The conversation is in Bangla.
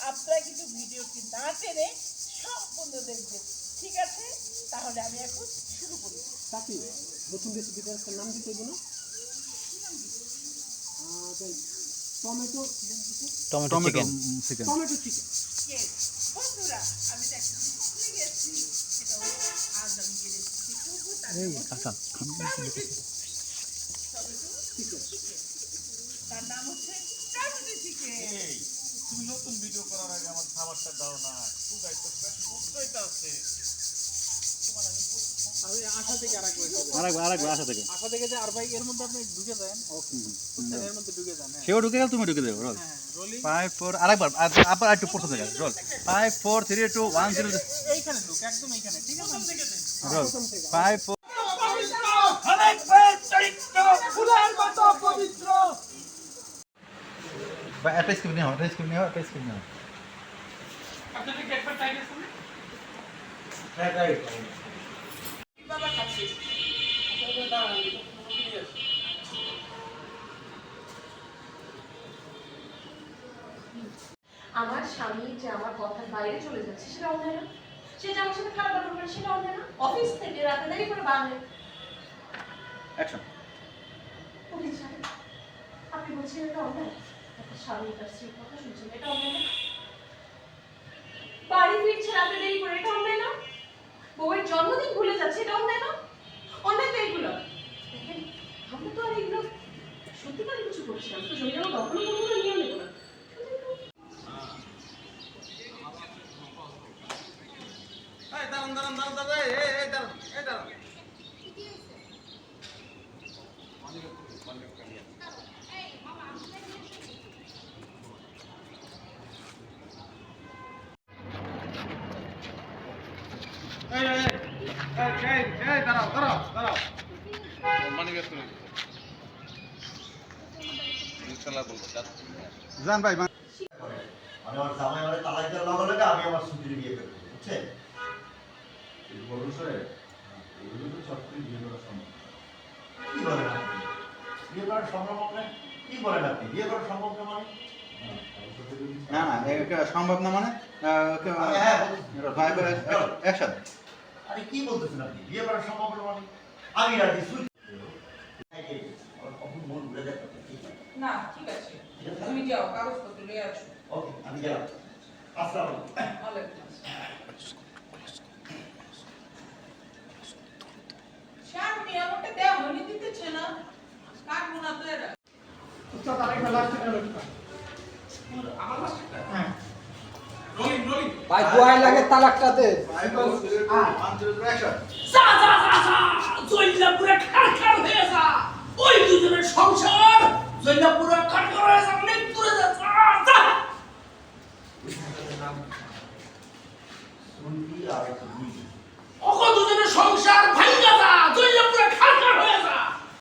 আপনারা কিন্তু ভিডিওটি না টেনে সম্পূর্ণ দেখবেন, ঠিক আছে? তাহলে আমি এখন শুরু করি। চাচি নতুন রেসিপিটার নাম দিতে বলো। Tomato chicken. Tomato chicken. বন্ধুরা, আমি তো একটা ভুলে গেছি, সেটা হলো আজ আমি যে রেসিপি করবো তার নাম হচ্ছে টমেটো চিকেন। তুমি নতুন ভিডিও করার আগে আমার খাবারটা দাও না, খুদাই তো পেট মুক্তইতা আছে। তোমার আমি আমি আশা থেকে আশা থেকে আশা থেকে যে আর ভাই এর মধ্যে আপনি ঢুকে যান। ওকে, এর মধ্যে ঢুকে যান। সেও ঢুকে গেল, তুমি ঢুকে দেবো। রোল 5 4 আরেকবার আবার একটু পড়তে থাকা। রোল 5 4 3 2 1 0। এইখানে ঢুক, একদম এইখানে, ঠিক আছে? রোল 5 4 অনেক চরিত্র ফুলের মতো পবিত্র। বা একটা স্কিপ নিও, একটা স্কিপ নিও। আপনাদের কি একবার ট্রাই করছেন? হ্যাঁ রাইট। বাবা কাছে আপনাদের দাঁড়ান, মুরগি আছে। আমার স্বামী যে আমার কথার বাইরে চলে যাচ্ছে সেটা অন্যায় না। সে যে আমার সাথে খারাপ ব্যবহার করে সেটা অন্যায় না। অফিস থেকে রাতে দেরি করে বাড়ে। অ্যাকশন। উকিল সাহেব, আপনি বলছেন এটা অন্যায়? একটা স্বামী তার স্ত্রীর কথা শুনছেন, এটা অন্যায় না? বাড়ি ফিরছে রাতে দেরি করে, এটা অন্যায় না? বউয়ের জন্মদিন ভুলে যাচ্ছে, এটা অন্যায় না? অন্যায় তো এগুলো। দেখেন, আমরা তো আর এগুলো সত্যিকারের কিছু করছি না। তো জমিটা দখল করবো না, নিয়ে নেবো না। দাঁড়ান। দাঁড়াও। জান ভাই আমি আমার জামাই আমার তালাক দেওয়ার লগে আমি আমার সুন্দরী বিয়ে করবো, বুঝছেন? কি বলেন আপনি? বিয়ে করা সম্ভব মানে? কি বলেন আপনি? বিয়ে করা সম্ভব না মানে? না এটা সম্ভব না মানে অ্যাকশন। আরে কি বলতেছেন আপনি? বিয়ে করা সম্ভব না মানে? আমি রাজি, সুই মন ঘুরে যাচ্ছে। না, ঠিক আছে, তুমি যাও, কাগজপত্র নিয়ে আসো। ওকে, আমি গেলাম। আসসালামু আলাইকুম। ওয়ালাইকুম আসসালাম। শারমি, আমাকে দেওয়া হয়নি, দিতেছে না, কাটবো না তো এরা। ভাই গোয়ায় লাগে তালাকটা দে। জৈলাপুরে খাড় হয়ে যা, ওই দুজনের সংসার জৈলাপুরে খাড় হয়ে যা, অনেক দূরে যাচ্ছে। সুন্দরী আর সুন্দরী। দুজনের সংসার ভাই